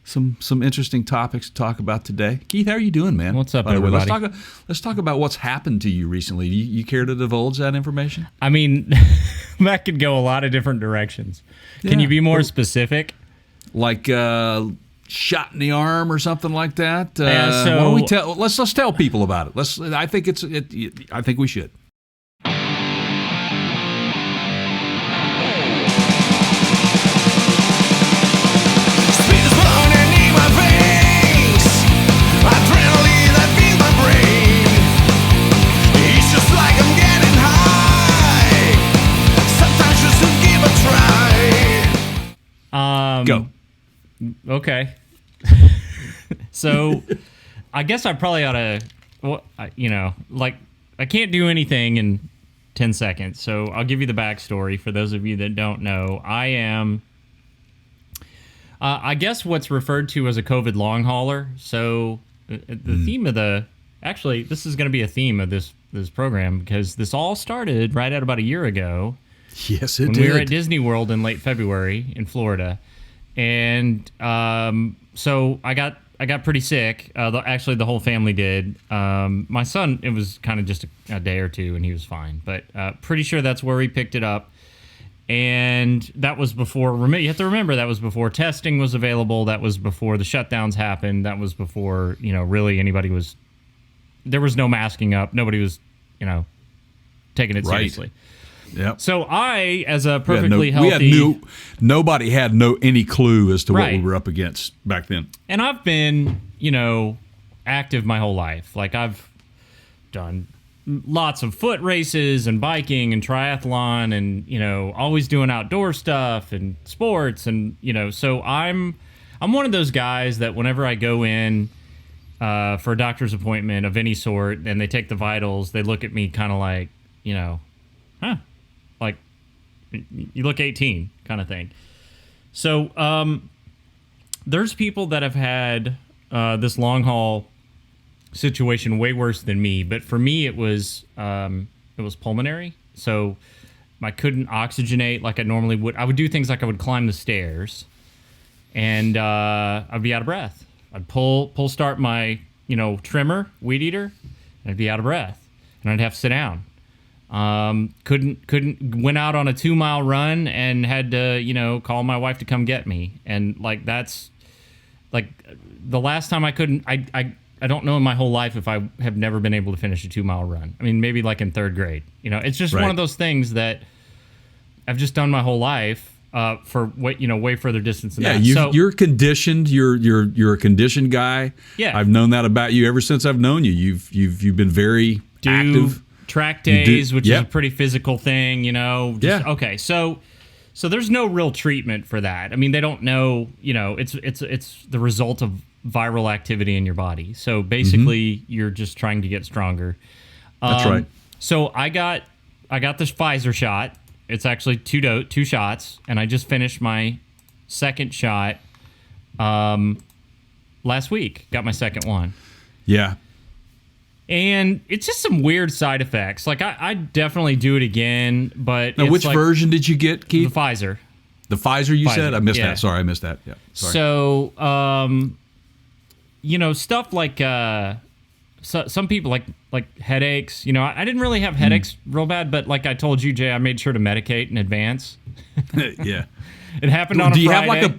some interesting topics to talk about today. Keith, how are you doing, man? What's up, By the way, everybody? let's talk about what's happened to you recently. You care to divulge that information? I mean, that could go a lot of different directions. Can Yeah. you be more specific? Like shot in the arm or something like that. Yeah, so- why don't we tell? Let's tell people about it. I think we should. Speed is running in my veins. Adrenaline that fills my brain. It's just like I'm getting high. Sometimes just to give a try. Go. Okay. So, I guess I probably ought to, I can't do anything in 10 seconds. So, I'll give you the backstory for those of you that don't know. I am, I guess, what's referred to as a COVID long hauler. So, the theme of actually, this is going to be a theme of this program because this all started right at about a year ago. Yes, it when did. we were at Disney World in late February in Florida. And so I got pretty sick. Actually, the whole family did. My son, it was kind of just a day or two, and he was fine. But pretty sure that's where we picked it up. And that was before. You have to remember that was before testing was available. That was before the shutdowns happened. That was before really anybody was. There was no masking up. Nobody was taking it Right. seriously. Yep. So I, as a perfectly healthy, nobody had any clue as to what we Right. were up against back then. and I've been, active my whole life. Like I've done lots of foot races and biking and triathlon and, always doing outdoor stuff and sports. And, so I'm one of those guys that whenever I go in for a doctor's appointment of any sort and they take the vitals, they look at me kind of like, like you look 18 kind of thing. So there's people that have had this long haul situation way worse than me, but for me it was pulmonary. So I couldn't oxygenate like I normally would. I would do things like I would climb the stairs and I'd be out of breath. I'd pull start my trimmer, weed eater, and I'd be out of breath and I'd have to sit down. Couldn't went out on a 2-mile run and had to call my wife to come get me, and like that's like the last time I couldn't. I don't know in my whole life if I have never been able to finish a 2-mile run. I mean, maybe like in 3rd grade. It's just one Right. of those things that I've just done my whole life for way further distance than that. You're conditioned. You're a conditioned guy. Yeah. I've known that about you ever since I've known you. You've been very active. Track days, which yep. is a pretty physical thing, Yeah. Okay, so there's no real treatment for that. I mean, they don't know, it's the result of viral activity in your body. So basically, you're just trying to get stronger. That's right. So I got this Pfizer shot. It's actually two shots, and I just finished my second shot last week. Got my second one. Yeah. And it's just some weird side effects. Like, I definitely do it again, but Now, it's which like version did you get, the Keith? Pfizer. The Pfizer, you Pfizer, said? I missed yeah. that. Sorry, I missed that. Yeah. Sorry. So, stuff like some people like headaches. I didn't really have headaches real bad, but like I told you, Jay, I made sure to medicate in advance. Yeah. It happened on a Friday.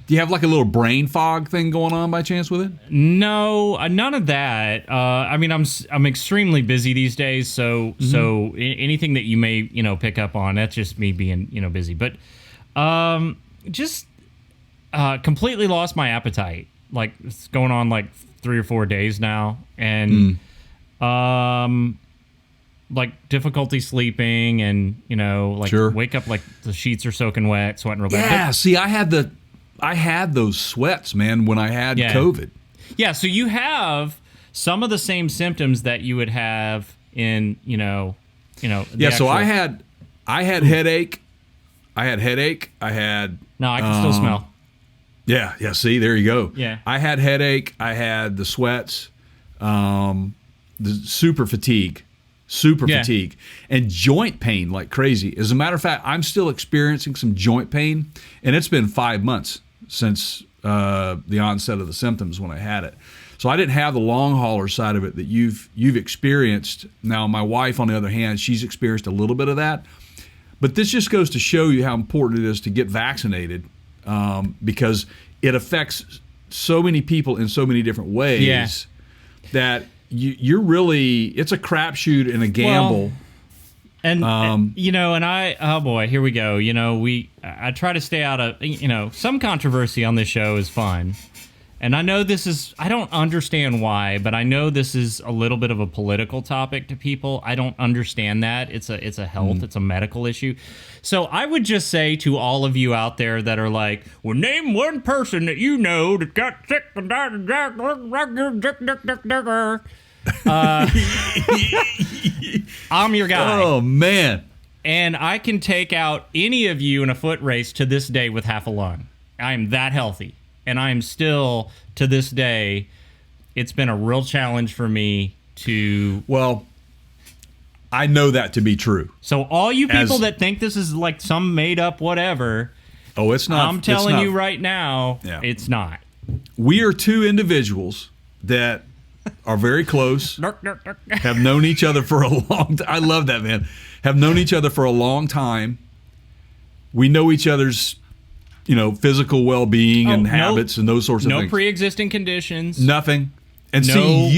Do you have like a little brain fog thing going on by chance with it? No, none of that. I mean, I'm extremely busy these days, so anything that you may pick up on, that's just me being busy. But just completely lost my appetite. Like it's going on like 3 or 4 days now, and like difficulty sleeping, and Sure. wake up like the sheets are soaking wet, sweating real bad. Yeah. See, I had those sweats, man, when I had Yeah. COVID. Yeah, so you have some of the same symptoms that you would have in, the So I actual- had headache. I had No, I can still smell. Yeah, see, there you go. Yeah. I had headache, I had the sweats, the super fatigue, and joint pain like crazy. As a matter of fact, I'm still experiencing some joint pain, and it's been 5 months since the onset of the symptoms when I had it. So I didn't have the long hauler side of it that you've experienced. Now, my wife, on the other hand, she's experienced a little bit of that. But this just goes to show you how important it is to get vaccinated, because it affects so many people in so many different ways that you're really, it's a crapshoot and a gamble. Well, and oh boy, here we go. I try to stay out of, some controversy on this show is fun. And I know I don't understand why, but I know this is a little bit of a political topic to people. I don't understand that. It's a health, it's a medical issue. So I would just say to all of you out there that are like, well, name one person that you know that got sick and died of I'm your guy. Oh, man. And I can take out any of you in a foot race to this day with half a lung. I am that healthy. And I am still, to this day, it's been a real challenge for me to... Well, I know that to be true. So all you people that think this is like some made-up whatever... Oh, it's not. I'm telling you right now, it's not. We are two individuals that are very close, have known each other for a long time. I love that, man. Have known each other for a long time. We know each other's... physical well-being and habits and those sorts of things. No pre-existing conditions. Nothing. And see,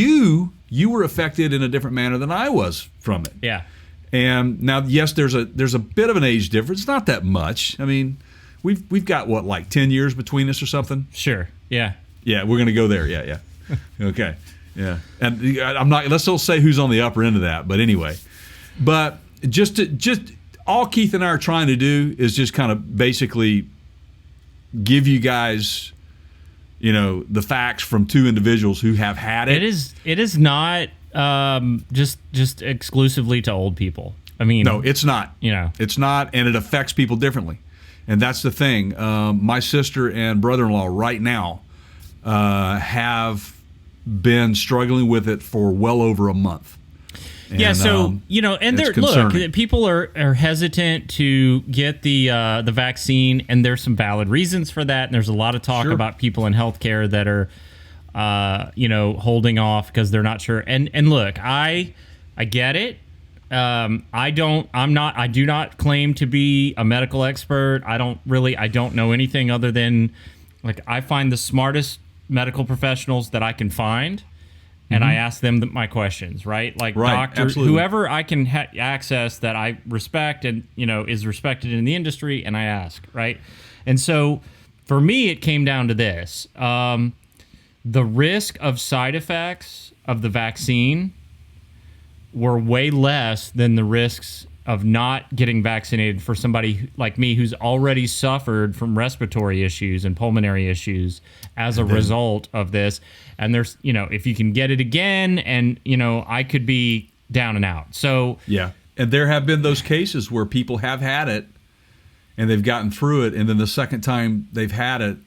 you were affected in a different manner than I was from it. Yeah. And now, yes, there's a bit of an age difference. Not that much. I mean, we've got what, like 10 years between us or something? Sure. Yeah. Yeah, we're gonna go there. Yeah. Okay. Yeah. And I'm not. Let's don't say who's on the upper end of that. But anyway, just all Keith and I are trying to do is just kind of basically give you guys, the facts from two individuals who have had it. It is not just exclusively to old people. I mean, no, it's not. It's not, and it affects people differently, and that's the thing. My sister and brother-in-law right now have been struggling with it for well over a month. And, look, people are hesitant to get the vaccine, and there's some valid reasons for that. And there's a lot of talk about people in healthcare that are, holding off because they're not sure. And look, I get it. I do not claim to be a medical expert. I don't know anything other than, like, I find the smartest medical professionals that I can find. And I ask them my questions, right? Like doctors, absolutely. Whoever I can access that I respect and, is respected in the industry, and I ask, right? And so for me, it came down to this. The risk of side effects of the vaccine were way less than the risks of not getting vaccinated for somebody like me who's already suffered from respiratory issues and pulmonary issues as a result of this. And there's, if you can get it again, and, I could be down and out. So, yeah. And there have been those cases where people have had it and they've gotten through it. And then the second time they've had it,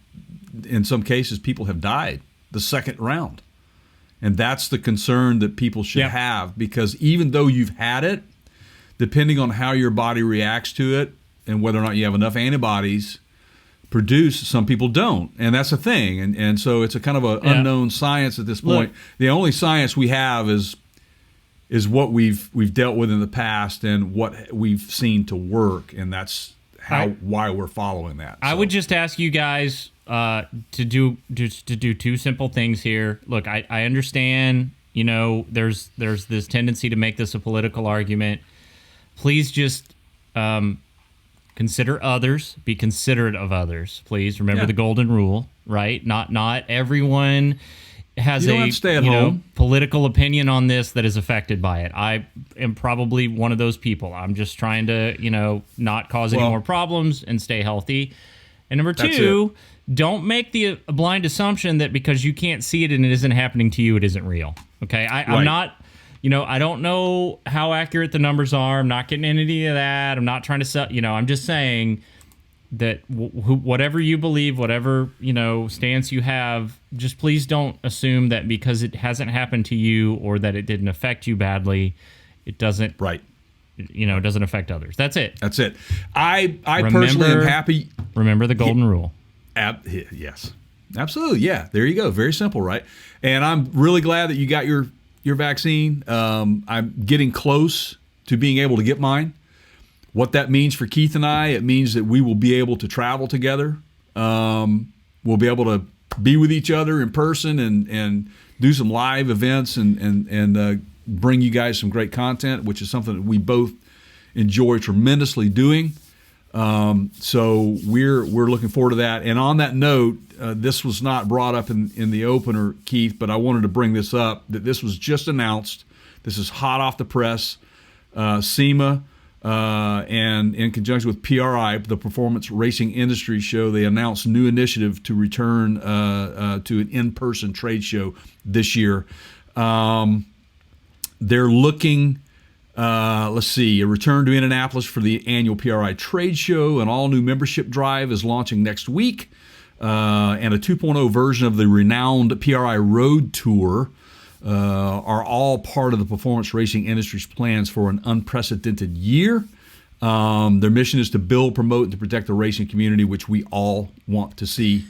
in some cases, people have died the second round. And that's the concern that people should have, because even though you've had it, depending on how your body reacts to it and whether or not you have enough antibodies produced, some people don't. And that's a thing. And so it's a kind of an unknown science at this point. Look, the only science we have is what we've dealt with in the past and what we've seen to work. And that's why we're following that. I would just ask you guys to do two simple things here. Look, I understand, there's this tendency to make this a political argument. Please just consider others. Be considerate of others. Please remember the golden rule, right? Not everyone has a political opinion on this that is affected by it. I am probably one of those people. I'm just trying to not cause any more problems and stay healthy. And number two, don't make the blind assumption that because you can't see it and it isn't happening to you, it isn't real. Okay, I'm not. I don't know how accurate the numbers are. I'm not getting into any of that. I'm not trying to sell. I'm just saying that whatever you believe, whatever stance you have, just please don't assume that because it hasn't happened to you or that it didn't affect you badly, it doesn't. Right. Doesn't affect others. That's it. That's it. I personally am happy. Remember the golden rule. Yes. Absolutely. Yeah. There you go. Very simple, right? And I'm really glad that you got your vaccine. I'm getting close to being able to get mine. What that means for Keith and I, it means that we will be able to travel together. We'll be able to be with each other in person and do some live events and bring you guys some great content, which is something that we both enjoy tremendously doing. So we're looking forward to that. And on that note, this was not brought up in the opener, Keith, but I wanted to bring this up, that this was just announced. This is hot off the press. SEMA, and in conjunction with PRI, the Performance Racing Industry Show, they announced a new initiative to return to an in-person trade show this year. They're looking... let's see, a return to Indianapolis for the annual PRI trade show. An all-new membership drive is launching next week. And a 2.0 version of the renowned PRI Road Tour are all part of the performance racing industry's plans for an unprecedented year. Their mission is to build, promote, and to protect the racing community, which we all want to see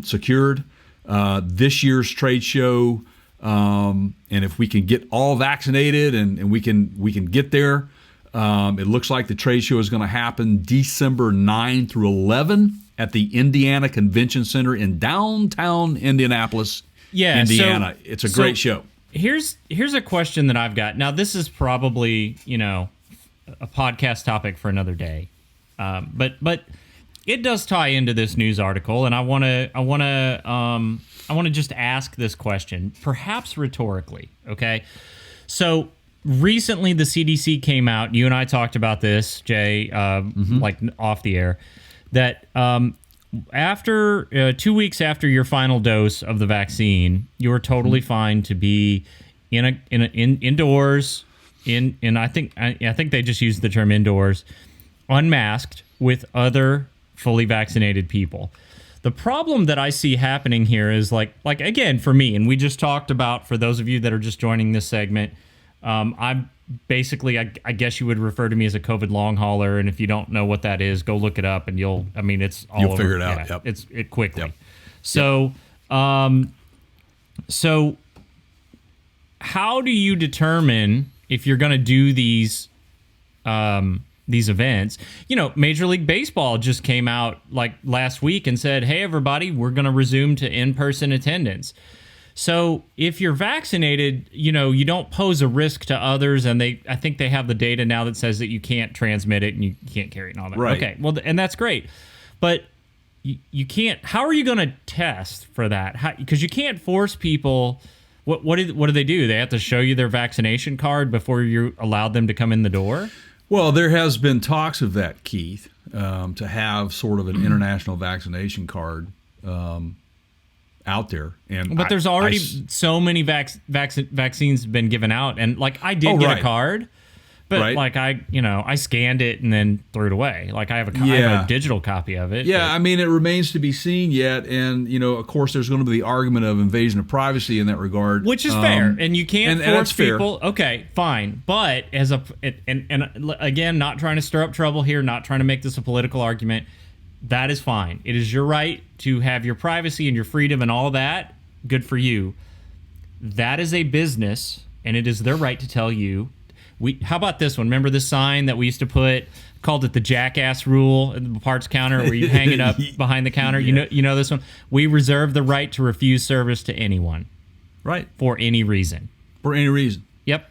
secured. This year's trade show... and if we can get all vaccinated and we can get there, it looks like the trade show is going to happen December 9 through 11 at the Indiana Convention Center in downtown Indianapolis, Indiana. It's a great show. Here's a question that I've got. Now, this is probably, a podcast topic for another day. But it does tie into this news article, and I want to just ask this question, perhaps rhetorically, okay? So recently the CDC came out, you and I talked about this, Jay, like off the air, that after 2 weeks after your final dose of the vaccine, you are totally fine to be indoors, and I think they just used the term indoors, unmasked with other fully vaccinated people. The problem that I see happening here is like again, for me, and we just talked about, for those of you that are just joining this segment, I'm basically, I guess you would refer to me as a COVID long hauler, and if you don't know what that is, go look it up, and it's all you'll figure it over. out. Yeah, Yep. It quickly. Yep. So, so how do you determine if you're going to do these events? Major League Baseball just came out like last week and said, hey, everybody, we're going to resume to in-person attendance. So if you're vaccinated, you don't pose a risk to others, and I think they have the data now that says that you can't transmit it and you can't carry it and all that. Right. Okay, well, and that's great. But you can't, how are you going to test for that? Because you can't force people. What do they do? They have to show you their vaccination card before you allow them to come in the door? Well, there has been talks of that, Keith, to have sort of an international vaccination card out there. But there's already so many vaccines been given out, and like I did get a card, but like I scanned it and then threw it away. Like I have a digital copy of it. Yeah, it remains to be seen yet, and of course, there's going to be the argument of invasion of privacy in that regard, which is fair, and you can't force people. Fair. Okay, fine, but and again, not trying to stir up trouble here, not trying to make this a political argument. That is fine. It is your right to have your privacy and your freedom and all that. Good for you. That is a business, and it is their right to tell you. How about this one? Remember this sign that we used to put, called it the jackass rule at the parts counter, where you hang it up behind the counter? Yeah. You know this one? We reserve the right to refuse service to anyone. Right. For any reason. For any reason. Yep.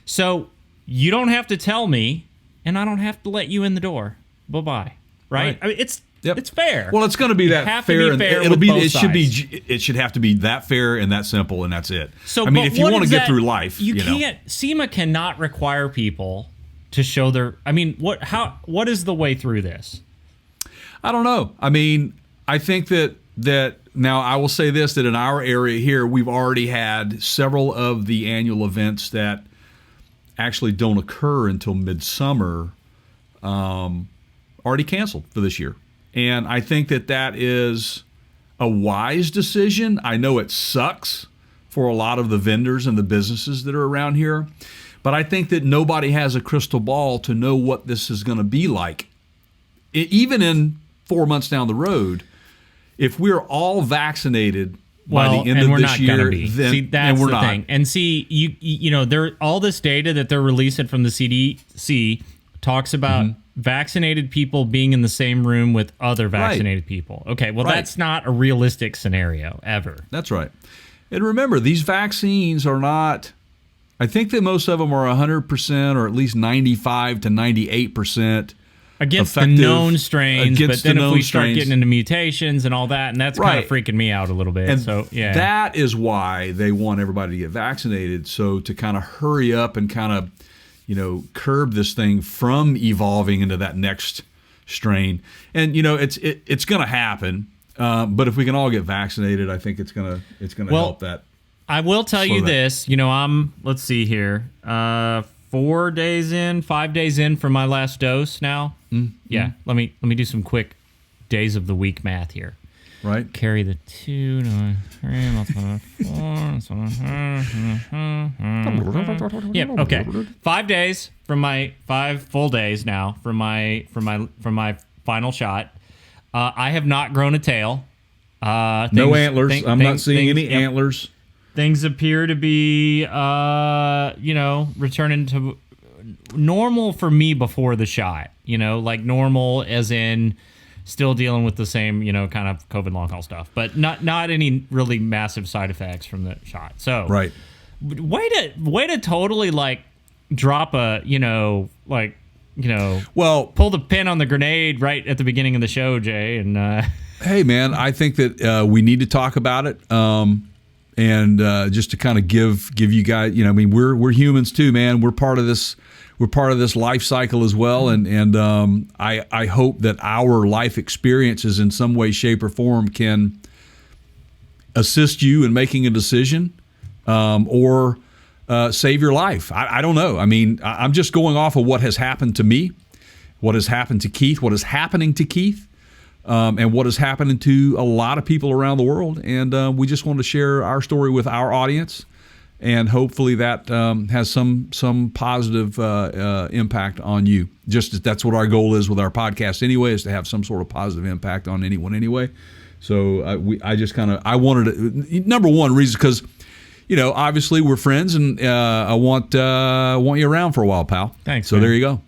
So you don't have to tell me, and I don't have to let you in the door. Bye-bye. Right? It's fair. Well, it's going to be that fair, and it should have to be that fair and that simple, and that's it. So, if you want to get through life, you can't. SEMA cannot require people to show their. What is the way through this? I don't know. I think that now I will say this: that in our area here, we've already had several of the annual events that actually don't occur until midsummer, already canceled for this year. And I think that is a wise decision. I know it sucks for a lot of the vendors and the businesses that are around here, but I think that nobody has a crystal ball to know what this is going to be like. Even in 4 months down the road, if we're all vaccinated by Well, the end and of we're this not year, gonna be. then See, that's and we're the not. thing. And see, you know, there all this data that they're releasing from the CDC talks about vaccinated people being in the same room with other vaccinated people. Okay, well, Right. that's not a realistic scenario ever. That's right. And remember, these vaccines are not. I think that most of them are 100% or at least 95 to 98%. Against the effective known strains, but against then the if known we start strains. getting into mutations and all that, and that's kind of Right. freaking me out a little bit. And So, yeah. that is why they want everybody to get vaccinated. So to kind of hurry up and kind of, curb this thing from evolving into that next strain. And it's going to happen. But if we can all get vaccinated, I think it's gonna help that. I will tell slow you that. this. Let's see here. 5 days in from my last dose now. Yeah, let me do some quick days of the week math here. Right? Carry the 2 to 3 multiplied by 4. Yep. Okay. 5 days from my 5 full days now from my final shot. I have not grown a tail. No antlers. I'm not seeing any yep. antlers. Things appear to be, returning to normal for me before the shot. Like normal as in still dealing with the same, kind of COVID long haul stuff, but not any really massive side effects from the shot. So Right. way to totally like drop a, Well, pull the pin on the grenade right at the beginning of the show, Jay. And hey, man, I think that we need to talk about it. And just to kind of give you guys, we're humans too, man. We're part of this. We're part of this life cycle as well, and I hope that our life experiences in some way, shape, or form can assist you in making a decision, or save your life. I don't know. I'm just going off of what has happened to me, what has happened to Keith, what is happening to Keith. And what is happening to a lot of people around the world. And we just want to share our story with our audience. And hopefully that has some positive impact on you. Just that's what our goal is with our podcast anyway, is to have some sort of positive impact on anyone anyway. So I wanted to, number one reason, because, obviously we're friends and I want you around for a while, pal. Thanks, So man. there you go.